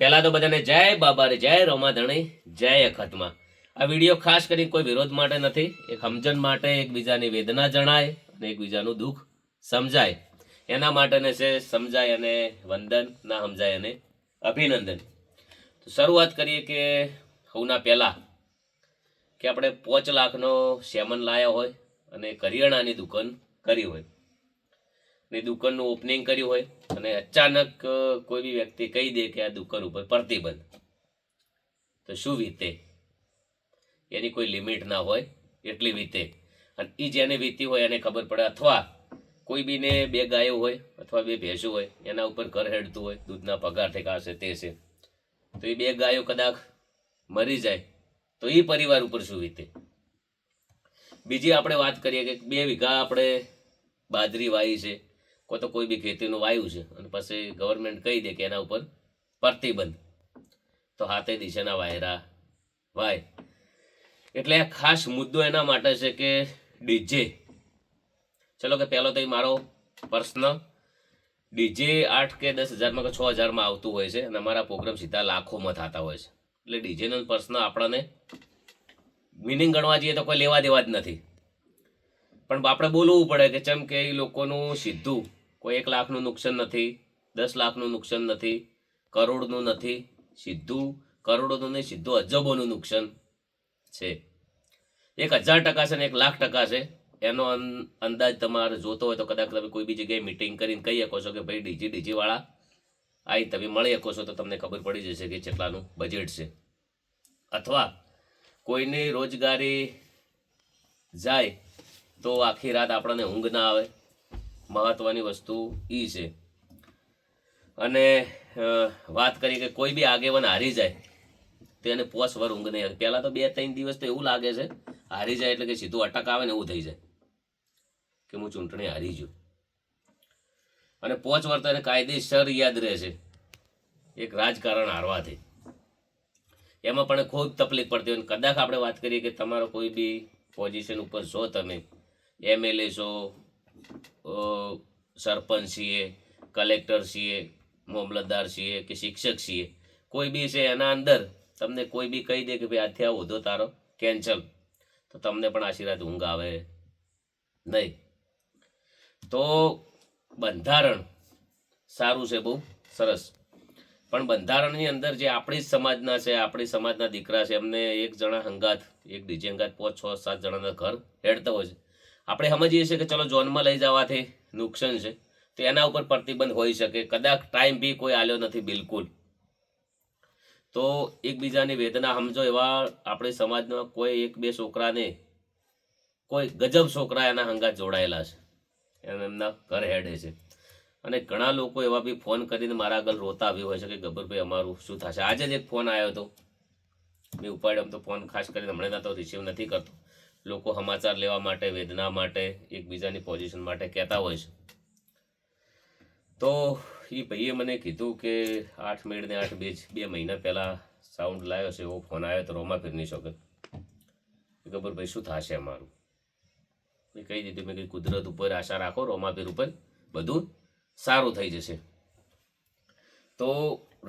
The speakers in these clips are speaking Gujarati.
પહેલા તો બધાને જય બાબા રે, જય રમાધણી, જય અખતમાં. આ વિડીયો ખાસ કરીને કોઈ વિરોધ માટે નથી, એક સમજણ માટે, એકબીજાની વેદના જણાય અને એકબીજાનું દુઃખ સમજાય એના માટેને છે. સમજાય અને વંદન, ના સમજાય અને અભિનંદન. તો શરૂઆત કરીએ કે હવના પહેલા કે આપણે 5 લાખનો સેમન લાયા હોય અને કરિયાણાની દુકાન કરી હોય ને દુકાનનું ઓપનિંગ કર્યું હોય અને અચાનક કોઈ બી વ્યક્તિ કહી દે કે આ દુકાન ઉપર પ્રતિબંધ, તો શું વીતે? એની કોઈ લિમિટ ના હોય એટલી વીતે. અને એ જેને વીતી હોય એને ખબર પડે. અથવા કોઈ બીને 2 ગાયો હોય અથવા 2 ભેંસો હોય, એના ઉપર ઘર હેડતું હોય, દૂધના પગાર ઠેકાશે તે છે, તો એ 2 ગાયો કદાચ મરી જાય તો એ પરિવાર ઉપર શું વીતે? બીજી આપણે વાત કરીએ કે 2 વીઘા આપણે બાજરી વાવી છે, કોઈ તો કોઈ બી ખેતીનું વાવ્યું છે અને પછી ગવર્મેન્ટ કહી દે કે એના ઉપર પ્રતિબંધ, તો હાથે દિશાના વાયરા વાય. એટલે આ ખાસ મુદ્દો એના માટે છે કે ડીજે, ચલો કે પહેલો તો મારો પ્રશ્ન, ડીજે 8 કે 10 હજારમાં કે 6 હજારમાં આવતું હોય છે અને અમારા પ્રોગ્રામ સીધા લાખોમાં થતા હોય છે. એટલે ડીજેનો પ્રશ્ન આપણને મિનિંગ ગણવા જઈએ તો કોઈ લેવા દેવા જ નથી. પણ આપણે બોલવું પડે કે ચમ કે એ લોકોનું સીધું કોઈ 1 લાખનું નુકસાન નથી, 10 લાખનું નુકસાન નથી, કરોડનું નથી, સીધું કરોડોનું નહીં, સીધું અજબોનું નુકસાન છે. 1000% છે ને 1,00,000% છે. એનો અંદાજ તમારે જોતો હોય તો કદાચ તમે કોઈ બી જગ્યાએ મિટિંગ કરીને કહી શકો છો કે ભાઈ ડીજે વાળા આઈ તમે મળી શકો છો, તો તમને ખબર પડી જશે કે કેટલાનું બજેટ છે. અથવા કોઈની રોજગારી જાય તો આખી રાત આપણને ઊંઘ ના આવે. મહત્વની વસ્તુ એ છે. અને વાત કરી કે કોઈ બી આગેવાન હારી જાય તો એને 5 વર્ષ ઊંઘ નહીં આવે. પહેલાં તો 2-3 દિવસ તો એવું લાગે છે હારી જાય એટલે કે સીધું અટક આવે ને એવું થઈ જાય કે હું ચૂંટણી હારી ગયો. અને 5 વર્ષ તો એને કાયદેસર યાદ રહે છે એક રાજકારણ હારવાથી. એમાં પણ ખૂબ તકલીફ પડતી હોય. કદાચ આપણે વાત કરીએ કે તમારો કોઈ બી પોઝિશન ઉપર છો, તમે MLA છો, સરપંચ છીએ, કલેક્ટર છીએ, મામલતદાર છીએ કે શિક્ષક છીએ, કોઈ બી છે, એના અંદર તમને કોઈ બી કહી દે કે ભાઈ આથી આ હોદ્દો તારો કેન્સલ, તો તમને પણ આશીર્વાદ ઊંઘ આવે નહીં. તો બંધારણ સારું છે, બહુ સરસ, પણ બંધારણની અંદર જે આપણી સમાજના છે, આપણી સમાજના દીકરા છે, એમને 1 જણા હંગાત, એક ડીજે હંગાત 5, 6, 7 જણાના ઘર હેડતા હોય છે. આપણે સમજીએ છીએ કે ચલો જોનમાં લઈ જવાથી નુકસાન છે, તો એના ઉપર પ્રતિબંધ હોઈ શકે. કદાચ ટાઈમ બી કોઈ આલ્યો નથી બિલકુલ. તો એકબીજાની વેદના સમજો. એવા આપણી સમાજમાં કોઈ 1-2 છોકરાને, કોઈ ગજબ છોકરા એના હંગાત જોડાયેલા છે, એમના ઘર હેડે છે. અને ઘણા લોકો એવા બી ફોન કરીને મારા આગળ રોતા આવ્યો હોય છે કે ગબ્બરભાઈ અમારું શું થશે. આજે જ એક ફોન આવ્યો હતો, મેં ઉપાડ્યો. આમ તો ફોન ખાસ કરીને હમણાં તો રિસીવ નથી કરતો. લોકો સમાચાર લેવા માટે, વેદના માટે, એકબીજાની પોઝિશન માટે કહેતા હોય છે. તો એ ભાઈએ મને કીધું કે 8 મેળ ને 8 બેજ 2 મહિના પહેલાં સાઉન્ડ લાવ્યો છે, એવો ફોન આવ્યો તો રોમાપીરની શોખન. ગબ્બરભાઈ શું થશે અમારું? મેં કહી દીધું, મેં કંઈ કુદરત ઉપર આશા રાખો, રોમાપીર ઉપર બધું સારું થઈ જશે. તો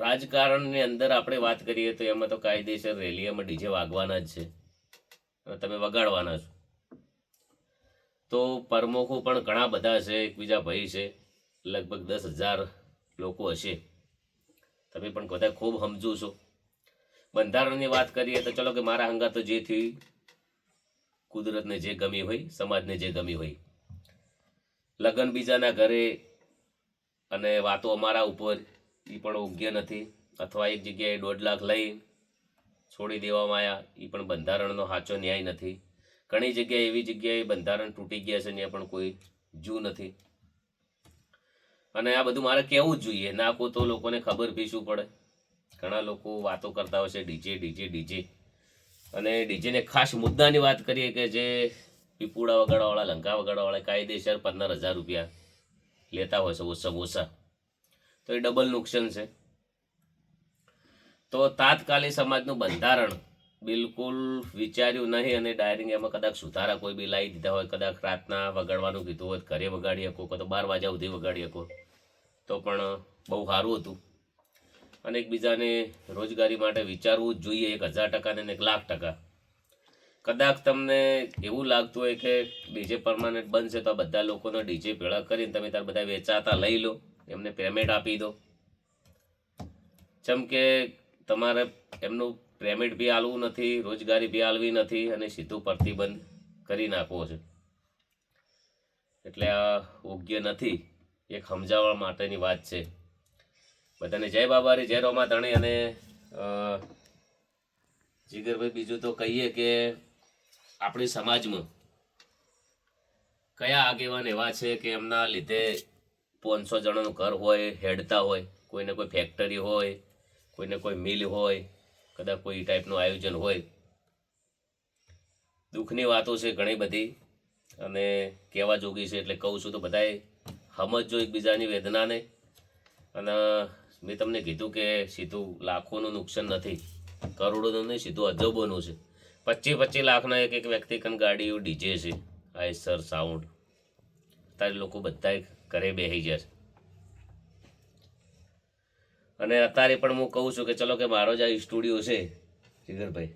રાજકારણની અંદર આપણે વાત કરીએ તો એમાં તો કાયદેસર રેલીઓમાં ડીજે વાગવાના જ છે અને તમે વગાડવાના છો. તો પ્રમુખો પણ ઘણા બધા છે, એકબીજા ભાઈ છે, લગભગ 10,000 લોકો હશે. તમે પણ બધા ખૂબ સમજો છો. બંધારણની વાત કરીએ તો ચલો કે મારા હંગા તો જે થયું, કુદરતને જે ગમી હોય, સમાજને જે ગમી હોય, લગ્ન બીજાના ઘરે અને વાતો અમારા ઉપર, એ પણ યોગ્ય નથી. અથવા એક જગ્યાએ 1.5 લાખ લઈ છોડી દેવામાં આવ્યા, એ પણ બંધારણનો સાચો ન્યાય નથી. ઘણી જગ્યાએ એવી જગ્યાએ બંધારણ તૂટી ગયા છે, ત્યાં પણ કોઈ જુ નથી. અને આ બધું મારે કહેવું જ જોઈએ, નાખો તો લોકોને ખબર બી શું પડે. ઘણા લોકો વાતો કરતા હોય છે ડીજે ડીજે ડીજે. અને ડીજેને ખાસ મુદ્દાની વાત કરીએ કે જે પીપુડા વગાડવાવાળા, લંકા વગાડવાવાળા કાયદેસર 15,000 રૂપિયા લેતા હોય છે ઓછામાં ઓછા, તો એ ડબલ નુકસાન છે. તો તાત્કાલિક સમાજનું બંધારણ બિલકુલ વિચાર્યું નહીં અને ડાયરેક્ટ એમાં કદાચ સુધારા કોઈ બી લાવી દીધા હોય. કદાચ રાતના વગાડવાનું કીધું હોય, ઘરે વગાડી શકો, તો 12 વાગ્યા સુધી વગાડી શકો, તો પણ બહુ સારું હતું. અને એકબીજાને રોજગારી માટે વિચારવું જ જોઈએ 1000% ને 1,00,000%. કદાચ તમને એવું લાગતું હોય કે ડીજે પરમાનન્ટ બનશે તો આ બધા લોકોનો ડીજે ભેળા કરીને તમે તાર બધા વેચાતા લઈ લો, એમને પેમેન્ટ આપી દો. જેમ કે તમારે એમનું પેમેન્ટ બી આલવું નથી, રોજગારી બી આલવી નથી અને સીધું પ્રતિબંધ કરી નાખવો છે. એટલે આ યોગ્ય નથી. એક સમજાવવા માટેની વાત છે. બધાને જય બાબારી, જય રોમા ધણી. અને જીગરભાઈ બીજું તો કહીએ કે આપણી સમાજમાં કયા આગેવાન એવા છે કે એમના લીધે 500 જણાનું ઘર હોય, હેડતા હોય, કોઈને કોઈ ફેક્ટરી હોય, કોઈને કોઈ મિલ હોય, કદાચ કોઈ ટાઈપનું આયોજન હોય. દુઃખની વાતો છે ઘણી બધી અને કહેવા જોગી છે, એટલે કહું છું તો બધાએ સમજજો એકબીજાની વેદનાને. અને મેં તમને કીધું કે સીધું લાખોનું નુકસાન નથી, કરોડોનું નહીં, સીધું અજબોનું છે. 25-25 લાખના એક વ્યક્તિ કન ગાડીઓ ડીજે છે, આઈસર સાઉન્ડ. અત્યારે લોકો બધા ઘરે બેસી જશે. અને અત્યારે પણ હું કહું છું કે ચલો કે મારો જ આ સ્ટુડિયો છે જીગરભાઈ,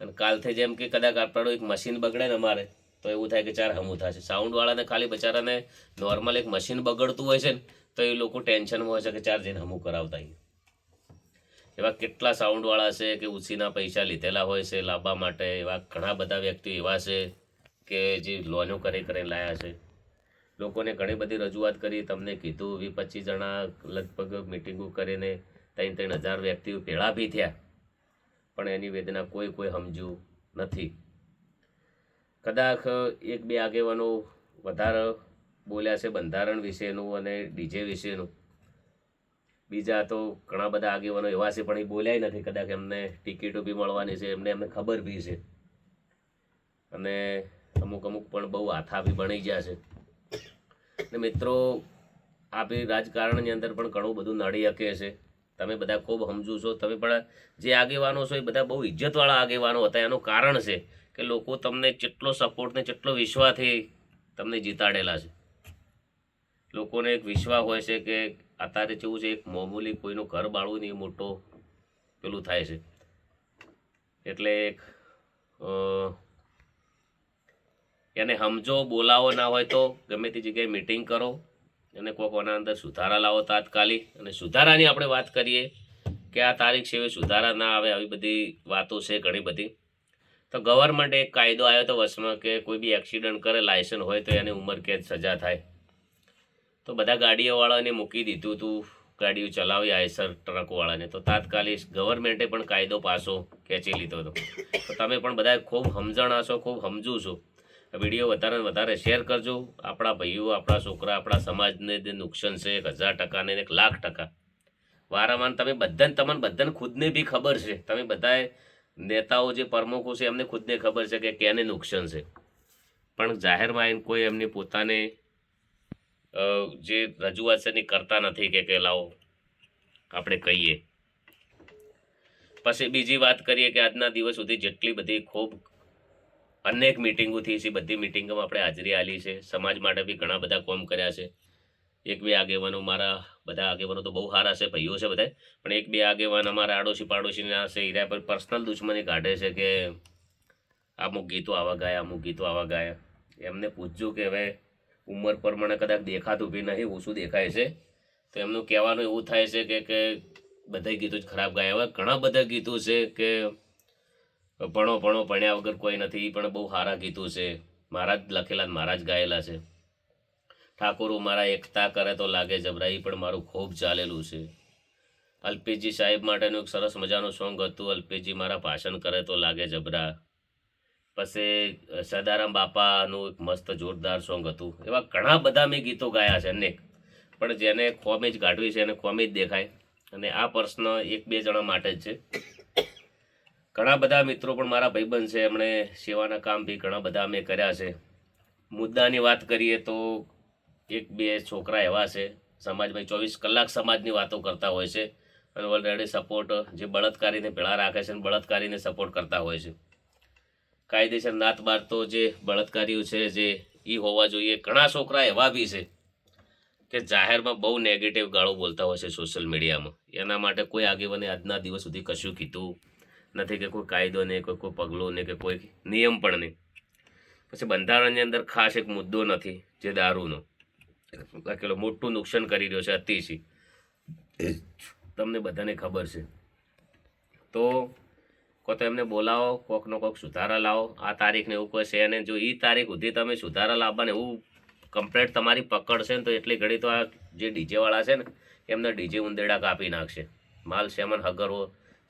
અને કાલથી જેમ કે કદાચ આપણું એક મશીન બગડે ને અમારે તો એવું થાય કે 4 હમું થશે. સાઉન્ડવાળાને ખાલી બચારાને નોર્મલ એક મશીન બગડતું હોય છે ને તો એ લોકો ટેન્શનમાં હોય છે કે 4 જઈને હમું કરાવતા. એવા કેટલા સાઉન્ડવાળા છે કે ઉછીના પૈસા લીધેલા હોય છે લાવવા માટે. એવા ઘણા બધા વ્યક્તિઓ એવા છે કે જે લોનો કરીને લાયા છે. લોકોને ઘણી બધી રજૂઆત કરી, તમને કીધું 20-25 જણા લગભગ મિટિંગો કરીને 3,000 વ્યક્તિઓ ભેળા બી થયા, પણ એની વેદના કોઈ સમજ્યું નથી. કદાચ 1-2 આગેવાનો વધારે બોલ્યા છે બંધારણ વિશેનું અને ડીજે વિશેનું. બીજા તો ઘણા બધા આગેવાનો એવા છે પણ એ બોલ્યા નથી. કદાચ એમને ટિકિટો બી મળવાની છે, એમને ખબર બી છે. અને અમુક પણ બહુ હાથા બી બની ગયા છે. ને મિત્રો, આપણી રાજકારણની અંદર પણ ઘણું બધું નડી શકે છે. તમે બધા ખૂબ સમજો છો. તમે પણ જે આગેવાનો છો એ બધા બહુ ઇજ્જતવાળા આગેવાનો હતા. એનું કારણ છે કે લોકો તમને જેટલો સપોર્ટ ને જેટલો વિશ્વાસથી તમને જીતાડેલા છે. લોકોને એક વિશ્વાસ હોય છે કે અત્યારે કેવું છે, એક મામૂલી કોઈનું ઘર બાળવું નહીં મોટો પેલું થાય છે. એટલે એને સમજો, બોલાવો ના હોય તો ગમે તે જગ્યાએ મિટિંગ કરો અને કોઈના અંદર સુધારા લાવો તાત્કાલિક. અને સુધારાની આપણે વાત કરીએ કે આ તારીખ સિવાય સુધારા ના આવે, આવી બધી વાતો છે ઘણી બધી. તો ગવર્મેન્ટે એક કાયદો આવ્યો હતો વચમાં કે કોઈ બી એક્સિડન્ટ કરે, લાયસન્સ હોય તો એને ઉંમરકેદ સજા થાય. તો બધા ગાડીઓવાળાને મૂકી દીધું હતું, ગાડીઓ ચલાવી આઈસર ટ્રકવાળાને. તો તાત્કાલિક ગવર્મેન્ટે પણ કાયદો પાસો ખેંચી લીધો હતો. તો તમે પણ બધા ખૂબ સમજણ હશો, ખૂબ સમજુ છો. વિડીયો વધારે વધારે શેર કરજો. આપણા ભાઈઓ, આપણા છોકરા, આપણા સમાજને જે નુકસાન છે 1000% ને 1,00,000%. વારંવાર તમને બધાને ખુદને બી ખબર છે. તમે બધાએ નેતાઓ જે પ્રમુખો છે એમને ખુદને ખબર છે કે કેને નુકસાન છે, પણ જાહેરમાં આવીને કોઈ એમની પોતાને જે રજૂઆત છે એની કરતા નથી કે લાવો આપણે કહીએ. પછી બીજી વાત કરીએ કે આજના દિવસ સુધી જેટલી બધી ખૂબ અનેક મિટિંગો થઈ છે, બધી મિટિંગોમાં આપણે હાજરી આલી છે. સમાજ માટે બી ઘણા બધા કામ કર્યા છે. 1-2 આગેવાનો, મારા બધા આગેવાનો તો બહુ સારા છે, ભાઈઓ છે બધા, પણ 1-2 આગેવાન અમારા આડોશી પાડોશીના છે. એના પર પર્સનલ દુશ્મની કાઢે છે કે અમુક ગીતો આવા ગાયા, અમુક ગીતો આવા ગાયા. એમને પૂછજો કે હવે ઉંમર પ્રમાણે કદાચ દેખાતું બી નહીં, ઓછું દેખાય છે. તો એમનું કહેવાનું એવું થાય છે કે બધા ગીતો જ ખરાબ ગાયા. હવે ઘણા બધા ગીતો છે કે ભણ્યા વગર કોઈ નથી, પણ બહુ સારા ગીતો છે. મારા જ લખેલા, મારા જ ગાયેલા છે. ઠાકોરો મારા એકતા કરે તો લાગે જબરા, એ પણ મારું ખૂબ ચાલેલું છે. અલ્પેશજી સાહેબ માટેનું એક સરસ મજાનું સોંગ હતું, અલ્પેશજી મારા ભાષણ કરે તો લાગે જબરા. પછી સદારામ બાપાનું એક મસ્ત જોરદાર સોંગ હતું. એવા ઘણા બધા મેં ગીતો ગાયા છે અનેક, પણ જેને ખોમી જ કાઢવી છે એને ખોમી જ દેખાય. અને આ પ્રશ્ન 1-2 જણા માટે જ છે. ઘણા બધા મિત્રો પણ મારા ભાઈબંધ છે, એમણે સેવાના કામ બી ઘણા બધા અમે કર્યા છે. મુદ્દાની વાત કરીએ તો 1-2 છોકરા એવા છે સમાજમાં 24 કલાક સમાજની વાતો કરતા હોય છે અને ઓલરેડી સપોર્ટ જે બળાત્કારીને ભેળા રાખે છે અને બળાત્કારીને સપોર્ટ કરતા હોય છે. કાયદેસર નાત બાર તો જે બળાત્કારીઓ છે જે એ હોવા જોઈએ. ઘણા છોકરા એવા બી છે કે જાહેરમાં બહુ નેગેટિવ ગાળો બોલતા હોય છે સોશિયલ મીડિયામાં. એના માટે કોઈ આગેવાને આજના દિવસ સુધી કશું કીધું નથી, કે કોઈ કાયદો નહીં, કોઈ પગલું નહીં, કે કોઈ નિયમ પણ નહીં. પછી બંધારણની અંદર ખાસ એક મુદ્દો નથી જે દારૂનો લખેલો મોટું નુકસાન કરી રહ્યો છે અતિશય, તમને બધાને ખબર છે. તો તો એમને બોલાવો, કોકનો કોક સુધારા લાવો. આ તારીખને એવું કોઈ છે ને, જો એ તારીખ સુધી તમે સુધારા લાવવાને એવું કમ્પ્લેટ તમારી પકડ છે ને, તો એટલી ઘડી તો આ જે ડીજેવાળા છે ને એમને ડીજે ઉંદેડા કાપી નાખશે. માલ સેમન હગરવો,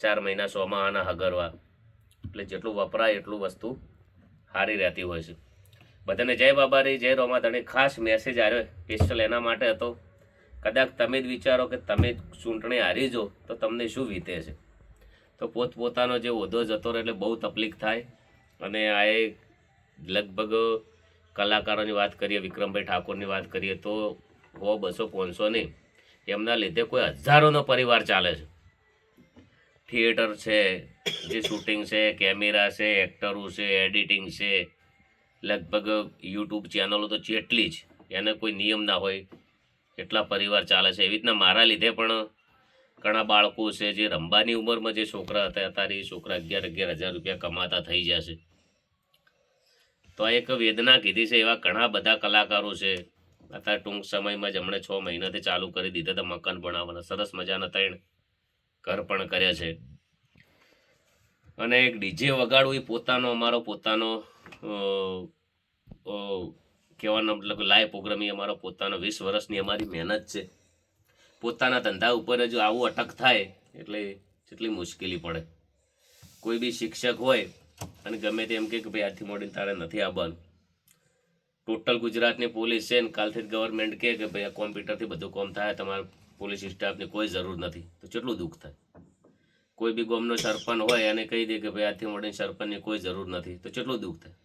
4 મહિના 100 માં આના હગરવા, એટલે જેટલું વપરાય એટલું વસ્તુ સારી રહેતી હોય છે. બધાને જય બાબારી, જય રોમાધણી. ખાસ મેસેજ આવ્યો સ્પેશિયલ એના માટે હતો. કદાચ તમે જ વિચારો કે તમે ચૂંટણી હારી જો તો તમને શું વીતે છે. તો પોતપોતાનો જે હોદ્દો જતો રહે એટલે બહુ તકલીફ થાય. અને આ લગભગ કલાકારોની વાત કરીએ, વિક્રમભાઈ ઠાકોરની વાત કરીએ તો 100, 200, 500 નહીં, એમના લીધે કોઈ હજારોનો પરિવાર ચાલે છે. થિયેટર છે, જે શૂટિંગ છે, કેમેરા છે, એક્ટરો છે, એડિટિંગ છે, લગભગ યુટ્યુબ ચેનલો તો જેટલી જ, એને કોઈ નિયમ ના હોય એટલા પરિવાર ચાલે છે. એવી રીતના મારા લીધે પણ ઘણા બાળકો છે જે રમવાની ઉંમરમાં જે છોકરા હતા, અત્યારે એ છોકરા 11,000 રૂપિયા કમાતા થઈ જશે. તો આ એક વેદના કીધી છે. એવા ઘણા બધા કલાકારો છે. અત્યારે ટૂંક સમયમાં જ હમણાં 6 મહિનાથી ચાલુ કરી દીધા હતા મકાન બનાવવાના. સરસ મજાના 3 ઘર પણ કર્યા છે. અને એક ડીજે વગાડવું એ પોતાનો અમારો પોતાનો કહેવાનો મતલબ લાઈવ પ્રોગ્રામ એ અમારો પોતાનો 20 વર્ષની અમારી મહેનત છે. પોતાના ધંધા ઉપર જો આવું અટક થાય એટલે જેટલી મુશ્કેલી પડે. કોઈ બી શિક્ષક હોય અને ગમે તે એમ કે ભાઈ આજથી મોડીને તારે નથી આવવાનું. ટોટલ ગુજરાતની પોલીસ છે ને કાલથી જ ગવર્મેન્ટ કહે કે ભાઈ આ કોમ્પ્યુટરથી બધું કામ થાય, તમારે પોલીસ સ્ટાફની કોઈ જરૂર નથી, તો કેટલું દુઃખ થાય. કોઈ બી ગામનો સરપંચ હોય અને કહી દે કે ભાઈ આજથી મોડીને સરપંચની કોઈ જરૂર નથી, તો કેટલું દુઃખ થાય.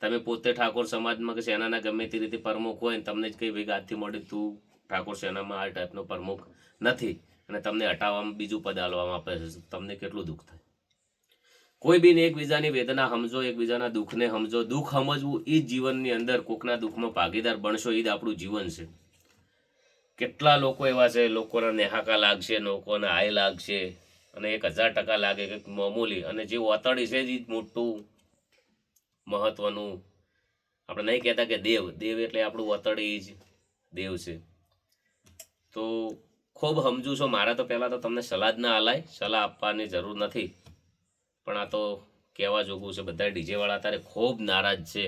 તમે પોતે ઠાકોર સમાજમાં કે સેનાના ગમે તે રીતે પ્રમુખ હોય ને તમને જ કહી ભાઈ આજથી મોડી તું ઠાકોર સેનામાં આ ટાઈપનો પ્રમુખ નથી અને તમને હટાવવામાં બીજું પદ આલવામાં આપે છે, તમને કેટલું દુઃખ થાય. કોઈ બીને એકબીજાની વેદના સમજો, એકબીજાના દુઃખને સમજો. દુઃખ સમજવું એ જીવનની અંદર કોકના દુઃખમાં ભાગીદાર બનશો એ જ આપણું જીવન છે. કેટલા લોકો એવા છે, લોકોના નેહાકા લાગશે, લોકોના હાય લાગશે અને 1000% લાગે કે મામૂલી, અને જે ઓતડી છે જ મોટું મહત્વનું. આપણે નહીં કહેતા કે દેવ એટલે આપણું ઓતડી જ દેવ છે. તો ખૂબ સમજુ છો. મારા તો પહેલાં તો તમને સલાહ જ ના હલાય, સલાહ આપવાની જરૂર નથી, પણ આ તો કહેવા જોગું છે. બધા ડીજેવાળા અત્યારે ખૂબ નારાજ છે,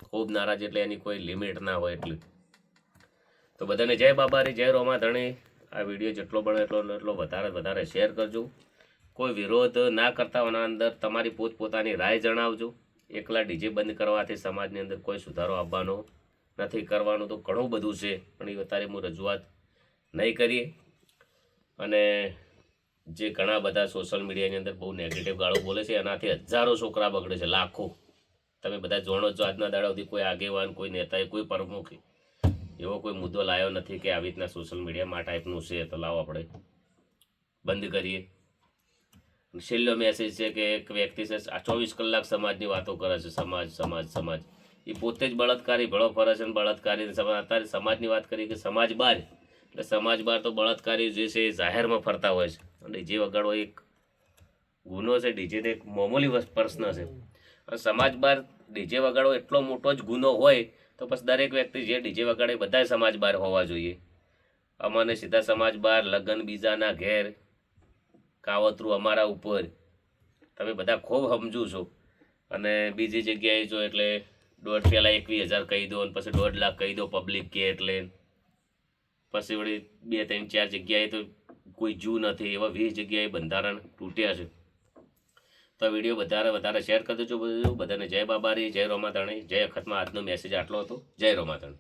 ખૂબ નારાજ એટલે એની કોઈ લિમિટ ના હોય એટલી. તો બધાને જય બાબારી, જય રોમાધણી. આ વિડીયો જેટલો બને એટલો વધારે શેર કરજો. કોઈ વિરોધ ના કરતા હોના અંદર તમારી પોતપોતાની રાય જણાવજો. એકલા ડીજે બંધ કરવાથી સમાજની અંદર કોઈ સુધારો આવવાનો નથી. કરવાનું તો ઘણું બધું છે, પણ એ અત્યારે હું રજૂઆત નહીં કરીએ. અને જે ઘણા બધા સોશિયલ મીડિયાની અંદર બહુ નેગેટિવ ગાળો બોલે છે, એનાથી હજારો છોકરા બગડે છે, લાખો. તમે બધા જાણો છો. આજના દાડા સુધી કોઈ આગેવાન, કોઈ નેતાએ, કોઈ પ્રમુખ એવો કોઈ મુદ્દો લાવ્યો નથી કે આવી રીતના સોશિયલ મીડિયામાં આ ટાઈપનું છે, તો લાવો આપણે બંધ કરીએ. છેલ્લો મેસેજ છે કે એક વ્યક્તિ છે આ 24 કલાક સમાજની વાતો કરે છે. સમાજ એ પોતે જ બળાત્કારી ભળો ફરે છે. બળાત્કારી અત્યારે સમાજની વાત કરી કે સમાજ બહાર, એટલે સમાજ બહાર તો બળાત્કારી જે છે એ જાહેરમાં ફરતા હોય છે. અને ડીજે વગાડવો એક ગુનો છે. ડીજે એક મામૂલી પ્રશ્ન છે. અને સમાજ બહાર ડીજે વગાડવો એટલો મોટો જ ગુનો હોય તો પછી દરેક વ્યક્તિ જે ડીજે વગાડે બધા સમાજ બહાર હોવા જોઈએ. અમને સીધા સમાજ બહાર, લગ્ન બીજાના ઘેર, કાવતરું અમારા ઉપર, તમે બધા ખૂબ સમજુ છો. અને બીજી જગ્યાએ જો એટલે પહેલાં 21,000 કહી દો, અને પછી 1.5 લાખ કહી દો પબ્લિક કે, એટલે પછી વળી 2, 3, 4 જગ્યાએ તો કોઈ જૂ નથી. એવા 20 જગ્યાએ બંધારણ તૂટ્યા છે. તો આ વિડીયો વધારે શેર કરી દેજો. બધાને જય બાબારી, જય રોમાધણી, જય અખતમાં. આજનો મેસેજ આટલો હતો. જય રોમાધણી.